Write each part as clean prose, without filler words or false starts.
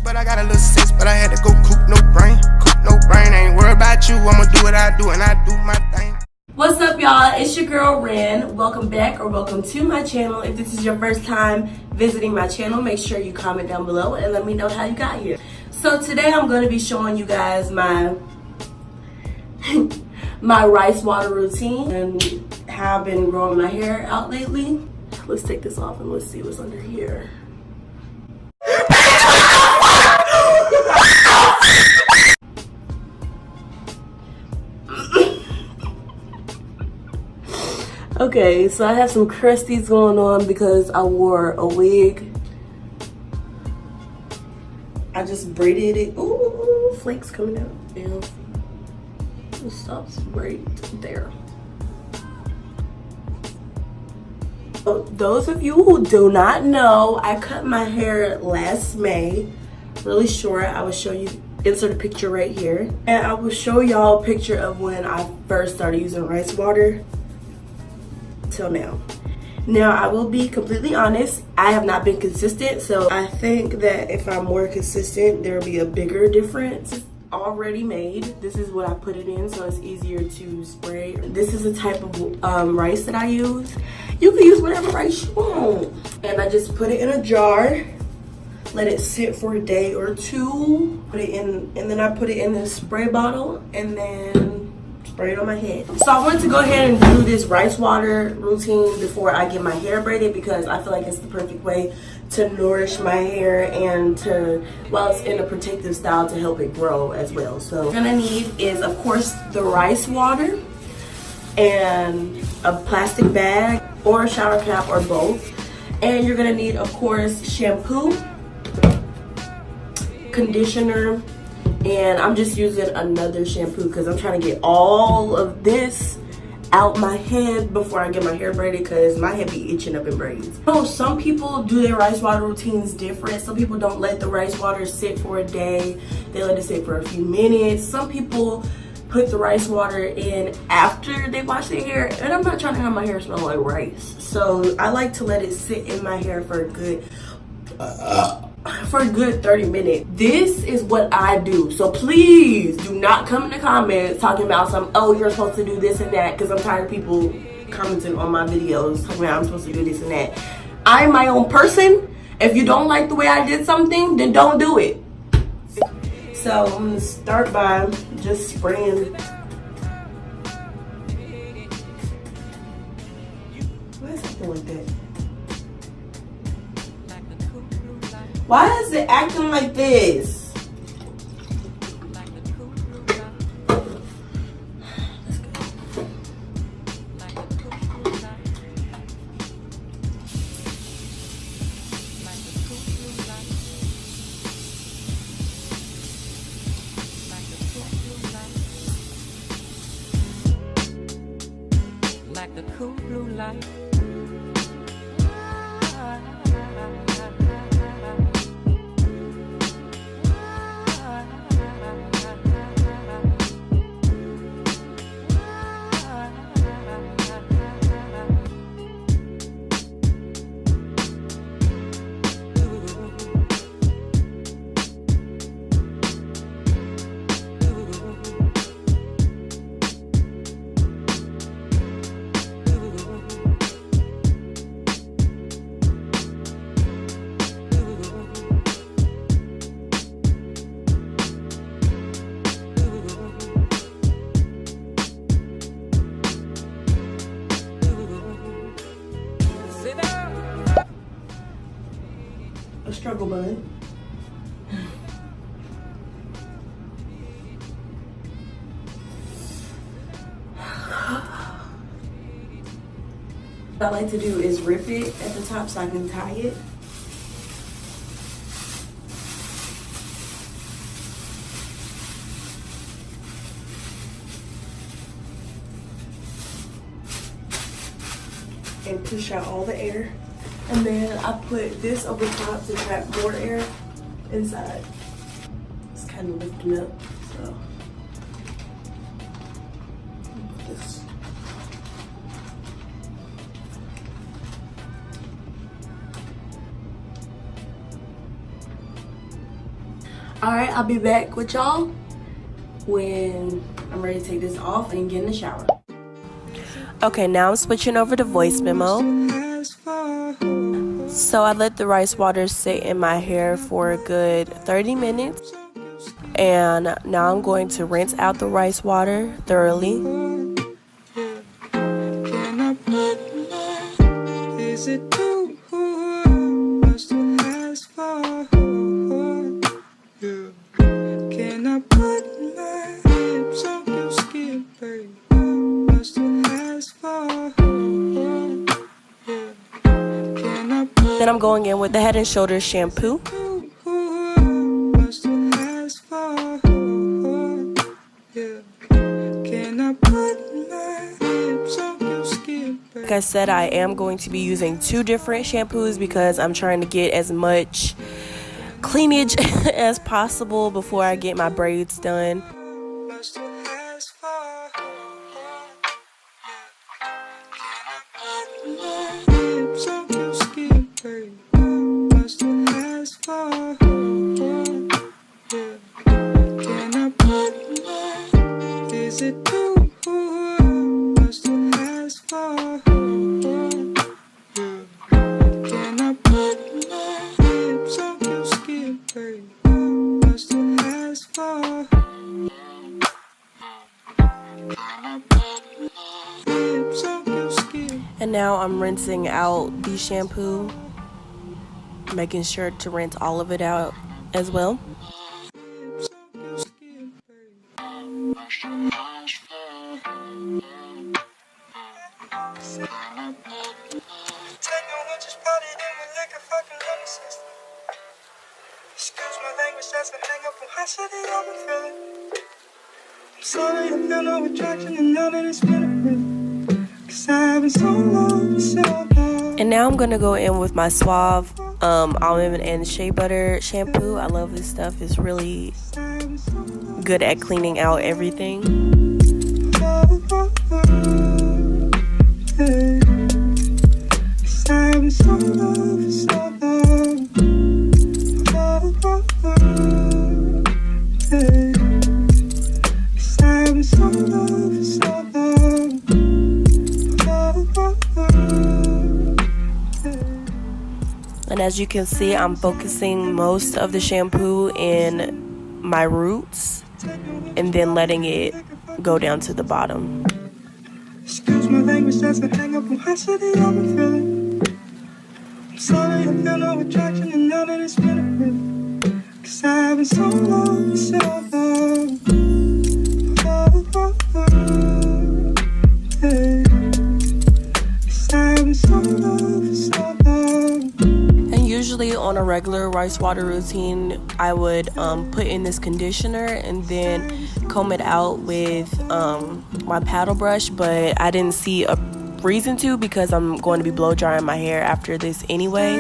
But I got a little sense, but I had to go coop no brain. I ain't worried about you. I'ma do what I do, and I do my thing. What's up, y'all? It's your girl Ren. Welcome back or welcome to my channel. If this is your first time visiting my channel, make sure you comment down below and let me know how you got here. So today I'm going to be showing you guys my my rice water routine and how I've been growing my hair out lately. Let's take this off and let's see what's under here. Okay, so I have some crusties going on because I wore a wig. I just braided it. Ooh, flakes coming out. And it stops right there. So those of you who do not know, I cut my hair last May, really short. I will show you, insert a picture right here. And I will show y'all a picture of when I first started using rice water till now. Now, I will be completely honest, I have not been consistent, so I think that if I'm more consistent, there will be a bigger difference. It's already made. This is what I put it in, so it's easier to spray. This is the type of rice that I use. You can use whatever rice you want. And I just put it in a jar, let it sit for a day or two, put it in, and then I put it in this spray bottle, and then spray it on my head. So I wanted to go ahead and do this rice water routine before I get my hair braided because I feel like it's the perfect way to nourish my hair and to, while it's in a protective style, to help it grow as well. So what you're gonna need is, of course, the rice water and a plastic bag or a shower cap or both. And you're gonna need, of course, shampoo, conditioner, and I'm just using another shampoo because I'm trying to get all of this out my head before I get my hair braided because my head be itching up in braids. So some people do their rice water routines different. Some people don't let the rice water sit for a day. They let it sit for a few minutes. Some people put the rice water in after they wash their hair, and I'm not trying to have my hair smell like rice. So I like to let it sit in my hair for a good 30 minutes. This is what I do. So please do not come in the comments talking about some, oh, you're supposed to do this and that, because I'm tired of people commenting on my videos talking about I'm supposed to do this and that. I'm my own person. If you don't like the way I did something, then don't do it. So I'm gonna start by just spraying. Why is something like that? Why is it acting like this? Like the cool blue light. A struggle bud. What I like to do is rip it at the top so I can tie it. And push out all the air. And then I put this over top to trap more air inside. It's kind of lifting up, so. Put this. All right, I'll be back with y'all when I'm ready to take this off and get in the shower. Okay, now I'm switching over to voice memo. So I let the rice water sit in my hair for a good 30 minutes. And now I'm going to rinse out the rice water thoroughly. Is it too much to ask for? Can I put my lips on your skin, baby? Much to ask for? Then I'm going in with the Head and Shoulders shampoo. Much to ask for? Can I put my lips on your skin, baby? Like I said, I am going to be using 2 different shampoos because I'm trying to get as much cleanage as possible before I get my braids done. Is it too much to ask for? Can I put my lips on your skin, baby? Much to ask for? And now I'm rinsing out the shampoo, making sure to rinse all of it out as well. Excuse my language, that's a hang up on how shitty I've been feeling. I'm sorry, I feel no attraction and none of this benefit. Cause I've been so long, so long. And now I'm gonna go in with my Suave almond and shea butter shampoo. I love this stuff. It's really good at cleaning out everything. And as you can see, I'm focusing most of the shampoo in my roots and then letting it go down to the bottom. Excuse my language, that's a hang up on how shitty I've been feeling. I'm sorry, I feel no attraction and none of this benefit. Cause I've been so long, so long. Cause I've been so long, so long. And usually on a regular rice water routine, I would put in this conditioner and then comb it out with my paddle brush, but I didn't see a reason to because I'm going to be blow drying my hair after this anyway.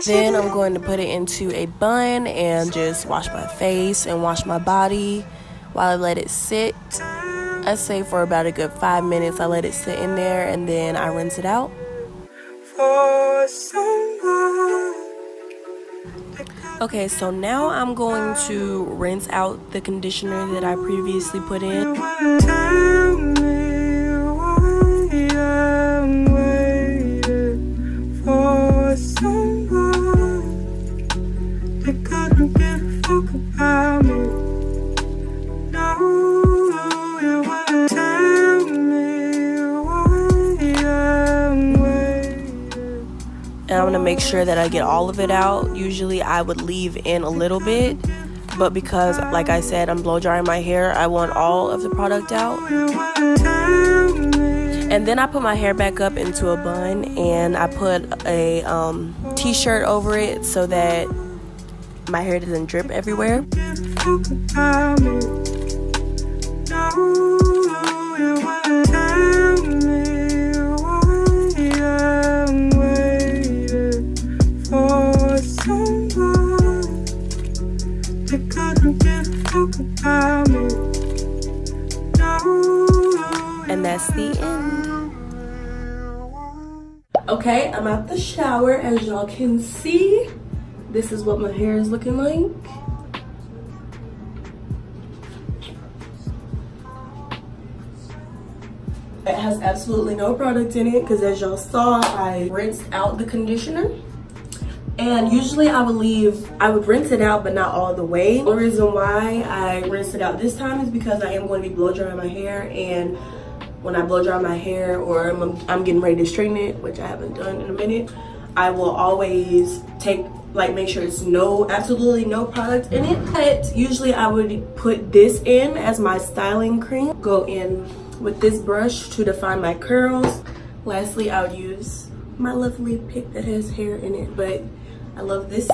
Then I'm going to put it into a bun and just wash my face and wash my body while I let it sit. I say for about a good 5 minutes I let it sit in there and then I rinse it out. Okay, so now I'm going to rinse out the conditioner that I previously put in. And I'm gonna make sure that I get all of it out. Usually I would leave in a little bit, but because, like I said, I'm blow drying my hair, I want all of the product out. And then I put my hair back up into a bun and I put a t-shirt over it so that my hair doesn't drip everywhere. the time is now. And that's the end. Okay, I'm out the shower. As y'all can see, this is what my hair is looking like. It has absolutely no product in it because, as y'all saw, I rinsed out the conditioner. And usually I would rinse it out, but not all the way. The reason why I rinsed it out this time is because I am going to be blow drying my hair, and when I blow dry my hair or I'm getting ready to straighten it, which I haven't done in a minute, I will always make sure it's absolutely no product in it. But usually I would put this in as my styling cream. Go in with this brush to define my curls. Lastly, I would use my lovely pick that has hair in it, but I love this.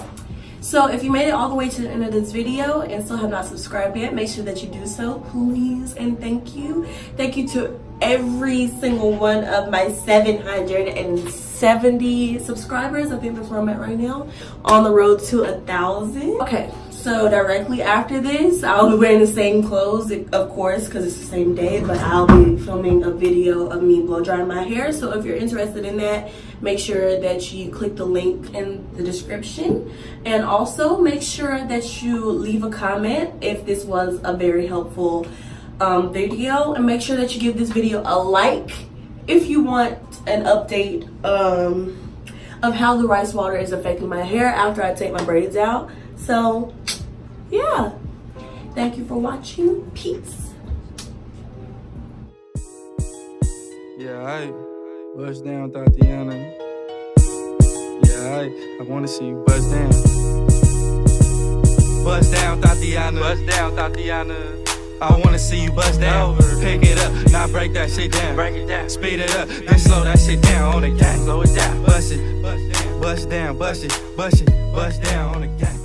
So if you made it all the way to the end of this video and still have not subscribed yet, make sure that you do so, please, and thank you. Thank you to every single one of my 770 subscribers. I think that's where I'm at right now, on the road to 1,000. Okay, so directly after this, I'll be wearing the same clothes, of course, because it's the same day, but I'll be filming a video of me blow drying my hair. So if you're interested in that, make sure that you click the link in the description, and also make sure that you leave a comment if this was a very helpful video, and make sure that you give this video a like if you want an update of how the rice water is affecting my hair after I take my braids out. So yeah, thank you for watching. Peace. Yeah, I bust down, Tatiana. Yeah, I wanna see you bust down. Bust down, Tatiana. Bust down, Tatiana. I wanna see you bust down. Pick it up, now break that shit down. Break it down. Speed it up, then slow that shit down on the gang. Slow it down. Bust it, bust down, bust it, bust it, bust down on the gang.